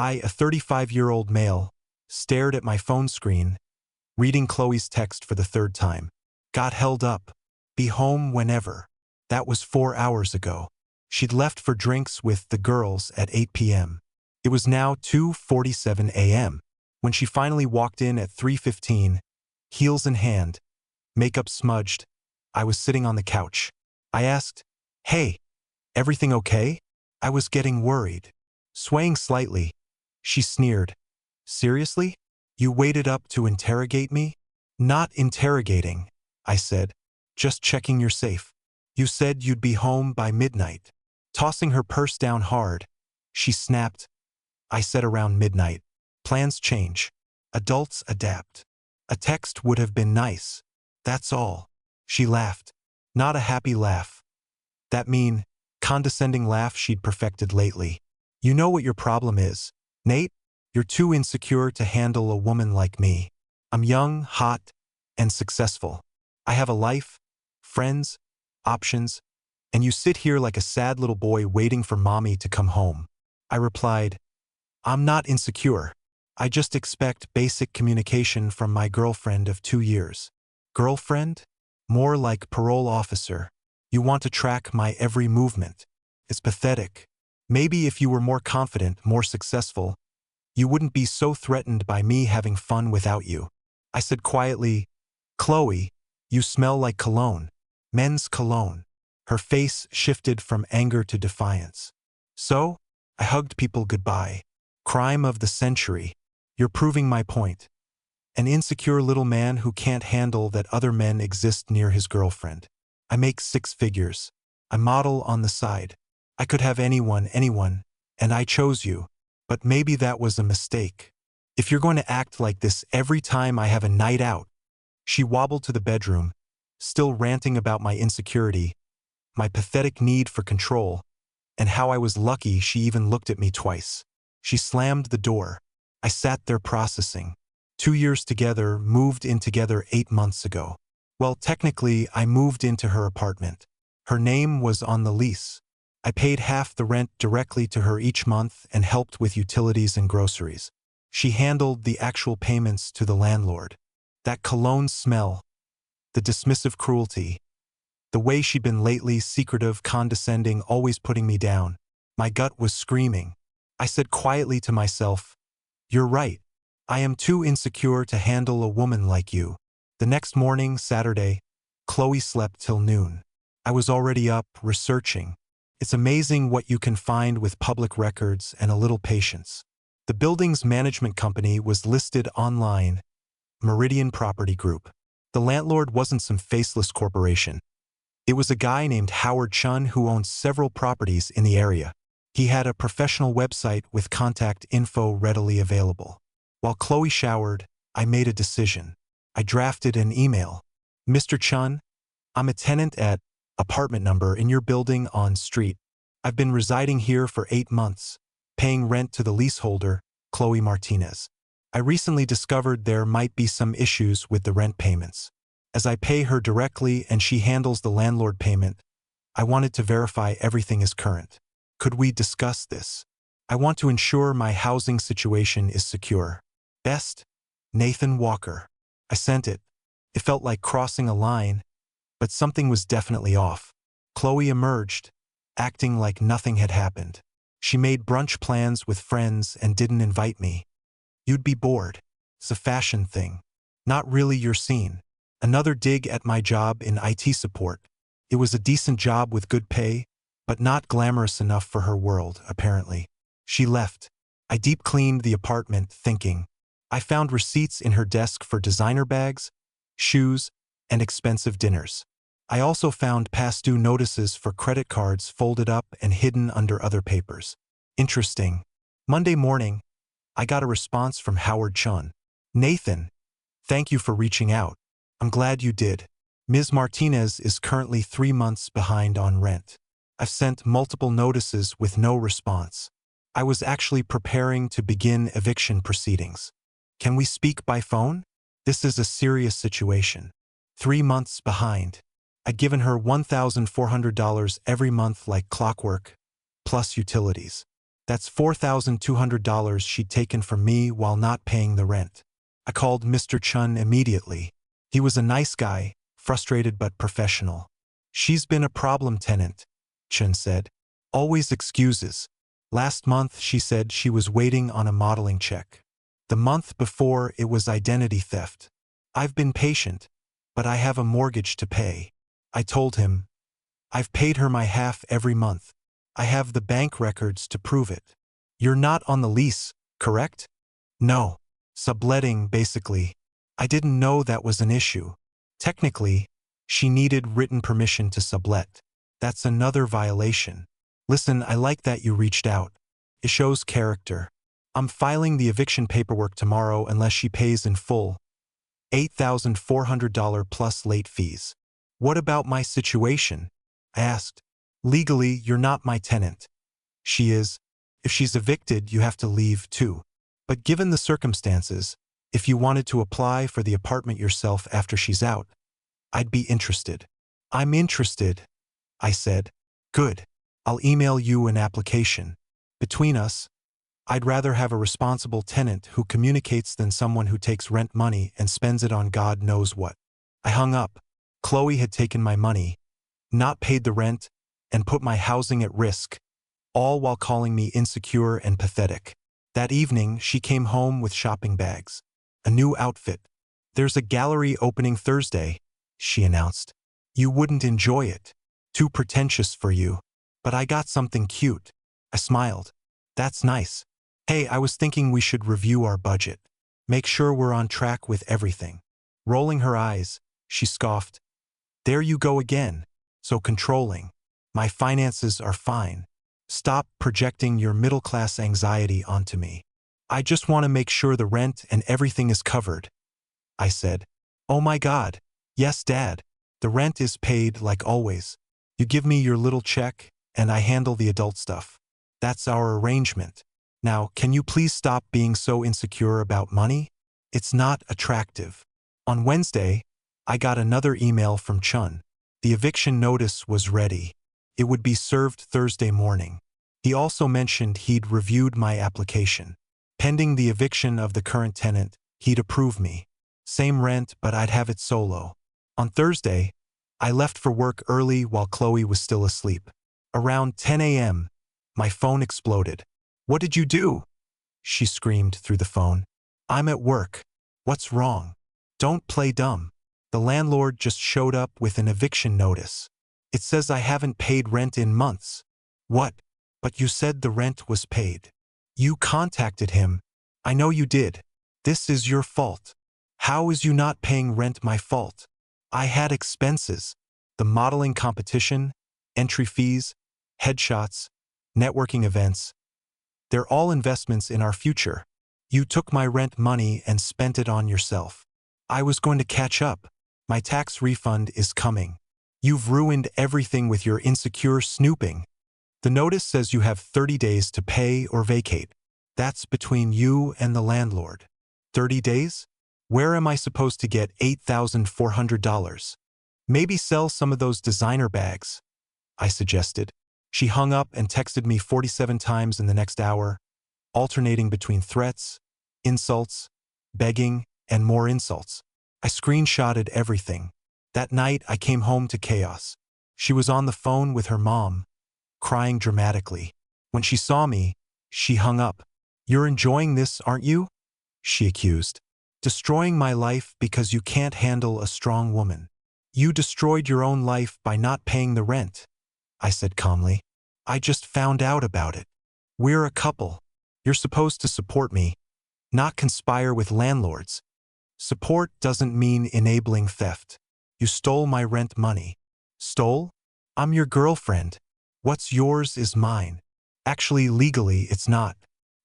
I, a 35-year-old male, stared at my phone screen, reading Qley's text for the third time. Got held up. Be home whenever. That was 4 hours ago. She'd left for drinks with the girls at 8 p.m. It was now 2:47 a.m. when she finally walked in at 3:15, heels in hand, makeup smudged. I was sitting on the couch. I asked, "Hey, everything okay?" I was getting worried. Swaying slightly, she sneered. "Seriously? You waited up to interrogate me?" "Not interrogating," I said. "Just checking you're safe. You said you'd be home by midnight." Tossing her purse down hard, she snapped. "I said around midnight. Plans change. Adults adapt. A text would have been nice. That's all." She laughed. Not a happy laugh. That mean, condescending laugh she'd perfected lately. "You know what your problem is, Nate? You're too insecure to handle a woman like me. I'm young, hot, and successful. I have a life, friends, options, and you sit here like a sad little boy waiting for mommy to come home." I replied, "I'm not insecure. I just expect basic communication from my girlfriend of 2 years." "Girlfriend? More like parole officer. You want to track my every movement. It's pathetic. Maybe if you were more confident, more successful, you wouldn't be so threatened by me having fun without you." I said quietly, "Qley, you smell like cologne. Men's cologne." Her face shifted from anger to defiance. "So? I hugged people goodbye. Crime of the century. You're proving my point. An insecure little man who can't handle that other men exist near his girlfriend. I make 6 figures. I model on the side. I could have anyone, and I chose you. But maybe that was a mistake. If you're going to act like this every time I have a night out." She wobbled to the bedroom, still ranting about my insecurity, my pathetic need for control, and how I was lucky she even looked at me twice. She slammed the door. I sat there processing. 2 years together, moved in together 8 months ago. Well, technically, I moved into her apartment. Her name was on the lease. I paid half the rent directly to her each month and helped with utilities and groceries. She handled the actual payments to the landlord. That cologne smell, the dismissive cruelty, the way she'd been lately, secretive, condescending, always putting me down. My gut was screaming. I said quietly to myself, "You're right. I am too insecure to handle a woman like you." The next morning, Saturday, Qley slept till noon. I was already up, researching. It's amazing what you can find with public records and a little patience. The building's management company was listed online, Meridian Property Group. The landlord wasn't some faceless corporation. It was a guy named Howard Chun who owned several properties in the area. He had a professional website with contact info readily available. While Qley showered, I made a decision. I drafted an email. "Mr. Chun, I'm a tenant at apartment number in your building on street. I've been residing here for 8 months, paying rent to the leaseholder, Qley Martinez. I recently discovered there might be some issues with the rent payments. As I pay her directly and she handles the landlord payment, I wanted to verify everything is current. Could we discuss this? I want to ensure my housing situation is secure. Best, Nathan Walker." I sent it. It felt like crossing a line, but something was definitely off. Qley emerged, acting like nothing had happened. She made brunch plans with friends and didn't invite me. "You'd be bored. It's a fashion thing. Not really your scene." Another dig at my job in IT support. It was a decent job with good pay, but not glamorous enough for her world, apparently. She left. I deep cleaned the apartment, thinking. I found receipts in her desk for designer bags, shoes, and expensive dinners. I also found past due notices for credit cards folded up and hidden under other papers. Interesting. Monday morning, I got a response from Howard Chun. "Nathan, thank you for reaching out. I'm glad you did. Ms. Martinez is currently 3 months behind on rent. I've sent multiple notices with no response. I was actually preparing to begin eviction proceedings. Can we speak by phone? This is a serious situation. 3 months behind. I'd given her $1,400 every month like clockwork, plus utilities. That's $4,200 she'd taken from me while not paying the rent. I called Mr. Chun immediately. He was a nice guy, frustrated but professional. She's been a problem tenant, Chun said. Always excuses. Last month she said she was waiting on a modeling check. The month before it was identity theft. I've been patient, but I have a mortgage to pay. I told him, I've paid her my half every month. I have the bank records to prove it. You're not on the lease, correct? No. Subletting, basically. I didn't know that was an issue. Technically, she needed written permission to sublet. That's another violation. Listen, I like that you reached out. It shows character. I'm filing the eviction paperwork tomorrow unless she pays in full. $8,400 plus late fees. What about my situation? I asked. Legally, you're not my tenant. She is. If she's evicted, you have to leave too. But given the circumstances, if you wanted to apply for the apartment yourself after she's out, I'd be interested. I'm interested, I said. Good. I'll email you an application. Between us, I'd rather have a responsible tenant who communicates than someone who takes rent money and spends it on God knows what. I hung up. Qley had taken my money, not paid the rent, and put my housing at risk, all while calling me insecure and pathetic. That evening, she came home with shopping bags. A new outfit. There's a gallery opening Thursday, she announced. You wouldn't enjoy it. Too pretentious for you. But I got something cute. I smiled. That's nice. Hey, I was thinking we should review our budget. Make sure we're on track with everything. Rolling her eyes, she scoffed. There you go again. So controlling. My finances are fine. Stop projecting your middle-class anxiety onto me. I just want to make sure the rent and everything is covered. I said. Oh my God. Yes, Dad. The rent is paid like always. You give me your little check, and I handle the adult stuff. That's our arrangement. Now, can you please stop being so insecure about money? It's not attractive. On Wednesday, I got another email from Chun. The eviction notice was ready. It would be served Thursday morning. He also mentioned he'd reviewed my application. Pending the eviction of the current tenant, he'd approve me. Same rent, but I'd have it solo. On Thursday, I left for work early while Qley was still asleep. Around 10 a.m., my phone exploded. What did you do? She screamed through the phone. I'm at work. What's wrong? Don't play dumb. The landlord just showed up with an eviction notice. It says I haven't paid rent in months. What? But you said the rent was paid. You contacted him. I know you did. This is your fault. How is you not paying rent my fault? I had expenses. The modeling competition, entry fees, headshots, networking events. They're all investments in our future. You took my rent money and spent it on yourself. I was going to catch up. My tax refund is coming. You've ruined everything with your insecure snooping. The notice says you have 30 days to pay or vacate. That's between you and the landlord. 30 days? Where am I supposed to get $8,400? Maybe sell some of those designer bags, I suggested. She hung up and texted me 47 times in the next hour, alternating between threats, insults, begging, and more insults. I screenshotted everything. That night, I came home to chaos. She was on the phone with her mom, crying dramatically. When she saw me, she hung up. You're enjoying this, aren't you? She accused. Destroying my life because you can't handle a strong woman. You destroyed your own life by not paying the rent, I said calmly. I just found out about it. We're a couple. You're supposed to support me, not conspire with landlords. Support doesn't mean enabling theft. You stole my rent money. Stole? I'm your girlfriend. What's yours is mine. Actually, legally, it's not.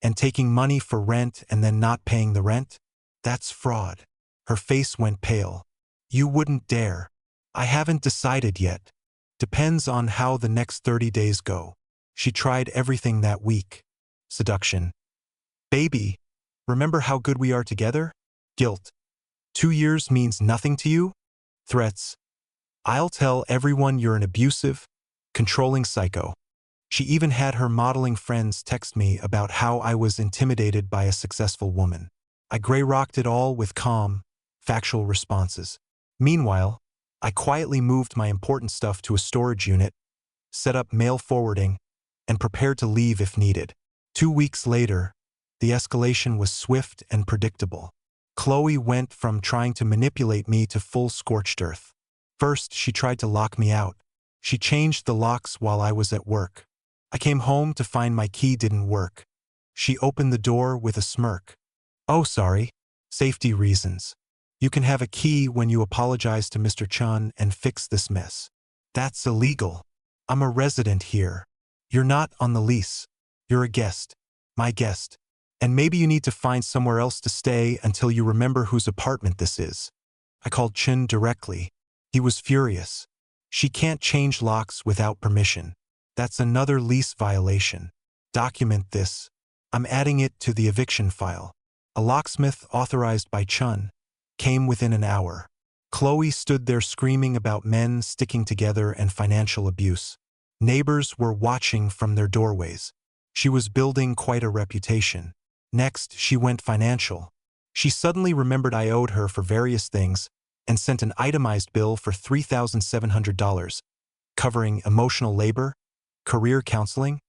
And taking money for rent and then not paying the rent? That's fraud. Her face went pale. You wouldn't dare. I haven't decided yet. Depends on how the next 30 days go. She tried everything that week. Seduction. Baby, remember how good we are together? Guilt. 2 years means nothing to you? Threats. I'll tell everyone you're an abusive, controlling psycho. She even had her modeling friends text me about how I was intimidated by a successful woman. I gray-rocked it all with calm, factual responses. Meanwhile, I quietly moved my important stuff to a storage unit, set up mail forwarding, and prepared to leave if needed. 2 weeks later, the escalation was swift and predictable. Qley went from trying to manipulate me to full scorched earth. First, she tried to lock me out. She changed the locks while I was at work. I came home to find my key didn't work. She opened the door with a smirk. "Oh, sorry. Safety reasons. You can have a key when you apologize to Mr. Chun and fix this mess." "That's illegal. I'm a resident here. You're not on the lease. You're a guest. My guest. And maybe you need to find somewhere else to stay until you remember whose apartment this is." I called Chun directly. He was furious. "She can't change locks without permission. That's another lease violation. Document this. I'm adding it to the eviction file." A locksmith authorized by Chun came within an hour. Qley stood there screaming about men sticking together and financial abuse. Neighbors were watching from their doorways. She was building quite a reputation. Next, she went financial. She suddenly remembered I owed her for various things and sent an itemized bill for $3,700, covering emotional labor, career counseling,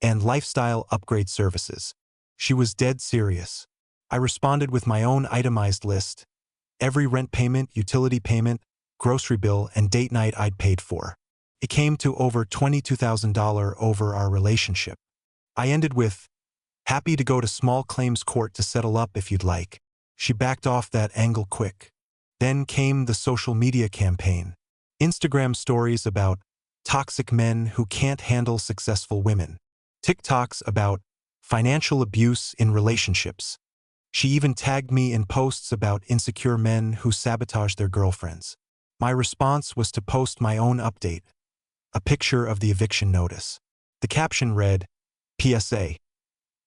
and lifestyle upgrade services. She was dead serious. I responded with my own itemized list, every rent payment, utility payment, grocery bill, and date night I'd paid for. It came to over $22,000 over our relationship. I ended with, "Happy to go to small claims court to settle up if you'd like." She backed off that angle quick. Then came the social media campaign. Instagram stories about toxic men who can't handle successful women. TikToks about financial abuse in relationships. She even tagged me in posts about insecure men who sabotage their girlfriends. My response was to post my own update, a picture of the eviction notice. The caption read, "PSA.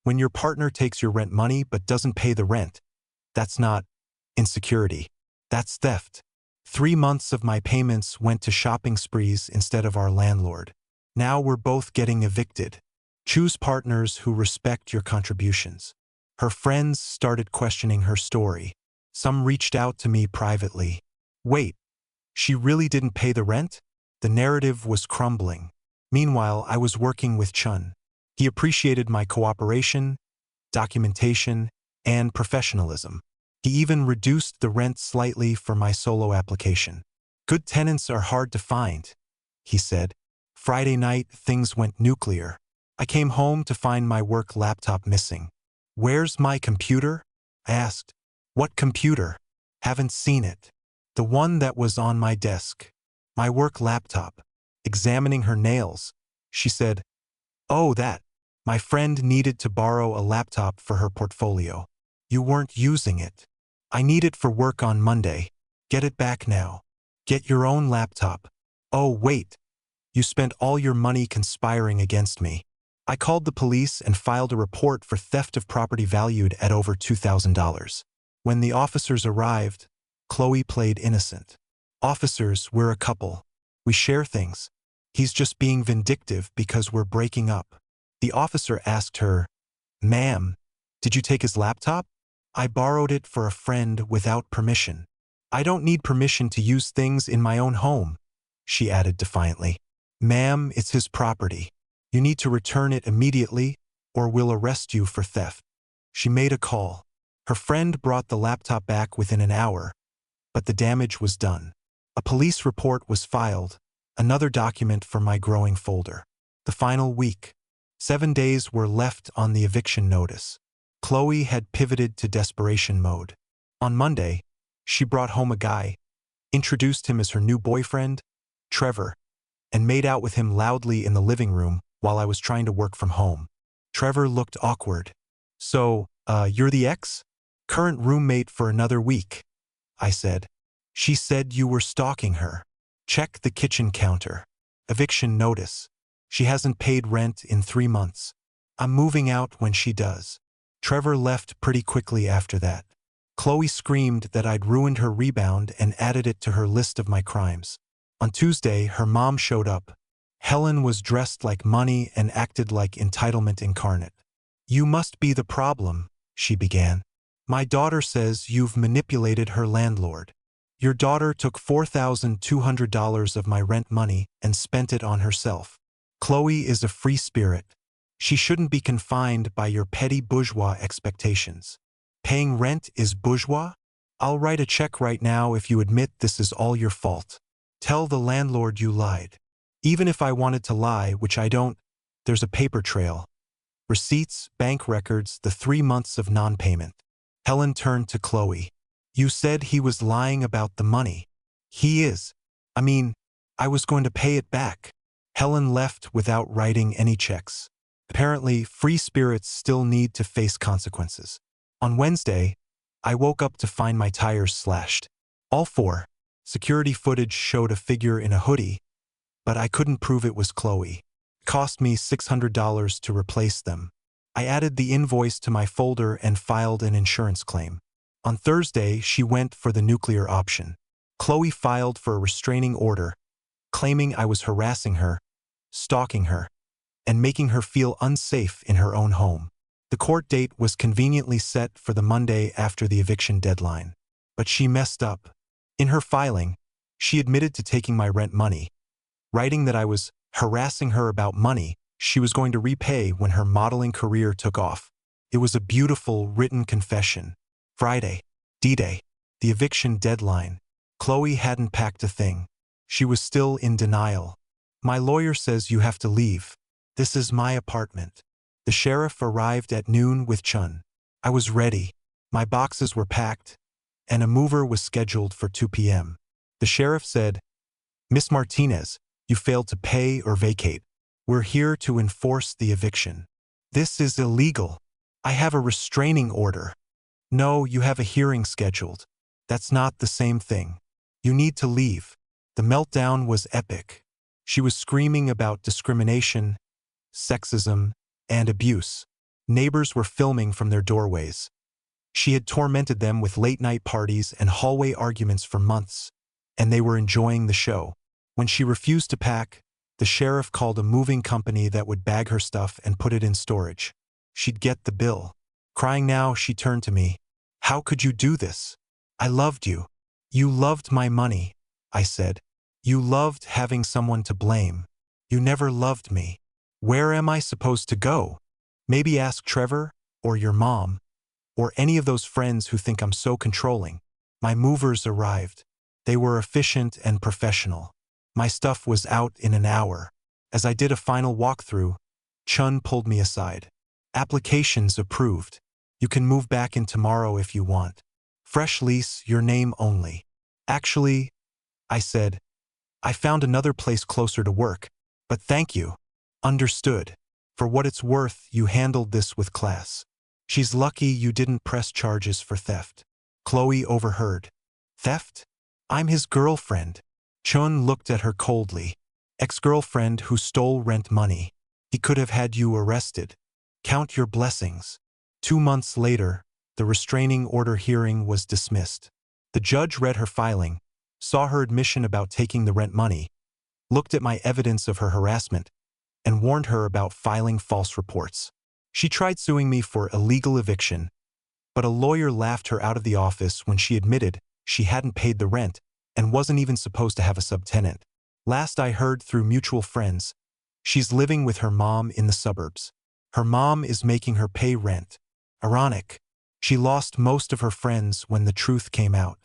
When your partner takes your rent money but doesn't pay the rent, that's not insecurity. That's theft. 3 months of my payments went to shopping sprees instead of our landlord. Now we're both getting evicted. Choose partners who respect your contributions." Her friends started questioning her story. Some reached out to me privately. "Wait, she really didn't pay the rent?" The narrative was crumbling. Meanwhile, I was working with Chun. He appreciated my cooperation, documentation, and professionalism. He even reduced the rent slightly for my solo application. "Good tenants are hard to find," he said. Friday night, things went nuclear. I came home to find my work laptop missing. "Where's my computer?" I asked. "What computer?" "Haven't seen it." "The one that was on my desk." "My work laptop." Examining her nails, she said, "Oh, that. My friend needed to borrow a laptop for her portfolio. You weren't using it. I need it for work on Monday. Get it back now. Get your own laptop." "Oh, wait. You spent all your money conspiring against me." I called the police and filed a report for theft of property valued at over $2,000. When the officers arrived, Qley played innocent. "Officers, we're a couple. We share things. He's just being vindictive because we're breaking up." The officer asked her, "Ma'am, did you take his laptop?" "I borrowed it for a friend without permission." "I don't need permission to use things in my own home," she added defiantly. "Ma'am, it's his property. You need to return it immediately or we'll arrest you for theft." She made a call. Her friend brought the laptop back within an hour, but the damage was done. A police report was filed, another document for my growing folder. The final week. 7 days were left on the eviction notice. Qley had pivoted to desperation mode. On Monday, she brought home a guy, introduced him as her new boyfriend, Trevor, and made out with him loudly in the living room while I was trying to work from home. Trevor looked awkward. "So, you're the ex? Current roommate for another week," I said. "She said you were stalking her. Check the kitchen counter. Eviction notice. She hasn't paid rent in 3 months. I'm moving out when she does." Trevor left pretty quickly after that. Qley screamed that I'd ruined her rebound and added it to her list of my crimes. On Tuesday, her mom showed up, Helen was dressed like money and acted like entitlement incarnate. "You must be the problem," she began. "My daughter says you've manipulated her landlord. Your daughter took $4,200 of my rent money and spent it on herself. Qley is a free spirit. She shouldn't be confined by your petty bourgeois expectations. Paying rent is bourgeois? I'll write a check right now if you admit this is all your fault. Tell the landlord you lied. Even if I wanted to lie, which I don't, there's a paper trail. Receipts, bank records, the 3 months of non-payment." Helen turned to Qley. "You said he was lying about the money." "He is. I was going to pay it back." Helen left without writing any checks. Apparently, free spirits still need to face consequences. On Wednesday, I woke up to find my tires slashed. All 4. Security footage showed a figure in a hoodie, but I couldn't prove it was Qley. It cost me $600 to replace them. I added the invoice to my folder and filed an insurance claim. On Thursday, she went for the nuclear option. Qley filed for a restraining order, claiming I was harassing her, stalking her, and making her feel unsafe in her own home. The court date was conveniently set for the Monday after the eviction deadline. But she messed up. In her filing, she admitted to taking my rent money, writing that I was harassing her about money she was going to repay when her modeling career took off. It was a beautiful, written confession. Friday, D-Day, the eviction deadline. Qley hadn't packed a thing. She was still in denial. "My lawyer says you have to leave. This is my apartment." The sheriff arrived at noon with Chun. I was ready. My boxes were packed, and a mover was scheduled for 2 p.m. The sheriff said, "Miss Martinez, you failed to pay or vacate. We're here to enforce the eviction." "This is illegal. I have a restraining order." "No, you have a hearing scheduled. That's not the same thing. You need to leave." The meltdown was epic. She was screaming about discrimination, sexism, and abuse. Neighbors were filming from their doorways. She had tormented them with late-night parties and hallway arguments for months, and they were enjoying the show. When she refused to pack, the sheriff called a moving company that would bag her stuff and put it in storage. She'd get the bill. Crying now, she turned to me. "How could you do this? I loved you. You loved my money," I said. "You loved having someone to blame. You never loved me. Where am I supposed to go? Maybe ask Trevor, or your mom, or any of those friends who think I'm so controlling." My movers arrived. They were efficient and professional. My stuff was out in an hour. As I did a final walkthrough, Chun pulled me aside. "Applications approved. You can move back in tomorrow if you want. Fresh lease, your name only." "Actually," I said, "I found another place closer to work, but thank you." "Understood. For what it's worth, you handled this with class. She's lucky you didn't press charges for theft." Qley overheard. "Theft? I'm his girlfriend." Chun looked at her coldly. "Ex-girlfriend who stole rent money. He could have had you arrested. Count your blessings." 2 months later, the restraining order hearing was dismissed. The judge read her filing, saw her admission about taking the rent money, looked at my evidence of her harassment, and warned her about filing false reports. She tried suing me for illegal eviction, but a lawyer laughed her out of the office when she admitted she hadn't paid the rent and wasn't even supposed to have a subtenant. Last I heard through mutual friends, she's living with her mom in the suburbs. Her mom is making her pay rent. Ironic. She lost most of her friends when the truth came out.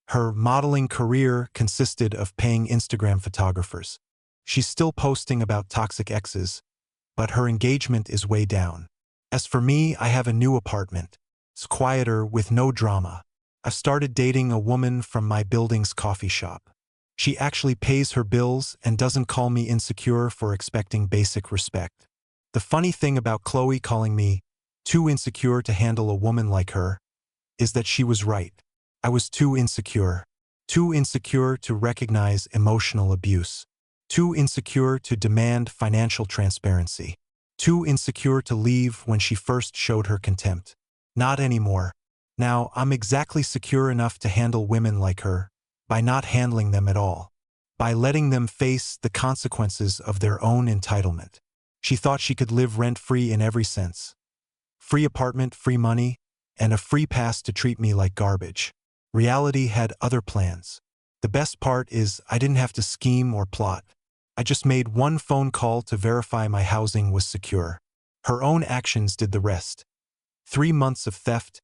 Her modeling career consisted of paying Instagram photographers. She's still posting about toxic exes, but her engagement is way down. As for me, I have a new apartment. It's quieter with no drama. I've started dating a woman from my building's coffee shop. She actually pays her bills and doesn't call me insecure for expecting basic respect. The funny thing about Qley calling me too insecure to handle a woman like her is that she was right. I was too insecure to recognize emotional abuse, too insecure to demand financial transparency, too insecure to leave when she first showed her contempt. Not anymore. Now I'm exactly secure enough to handle women like her by not handling them at all. by letting them face the consequences of their own entitlement. She thought she could live rent-free in every sense. Free apartment, free money, and a free pass to treat me like garbage. Reality had other plans. The best part is I didn't have to scheme or plot. I just made one phone call to verify my housing was secure. Her own actions did the rest. 3 months of theft,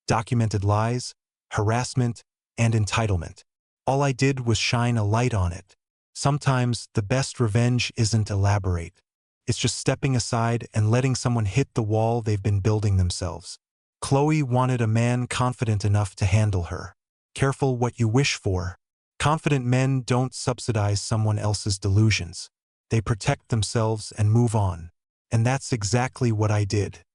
documented lies, harassment, and entitlement. All I did was shine a light on it. Sometimes the best revenge isn't elaborate. It's just stepping aside and letting someone hit the wall they've been building themselves. Qley wanted a man confident enough to handle her. Careful what you wish for. Confident men don't subsidize someone else's delusions. They protect themselves and move on. And that's exactly what I did.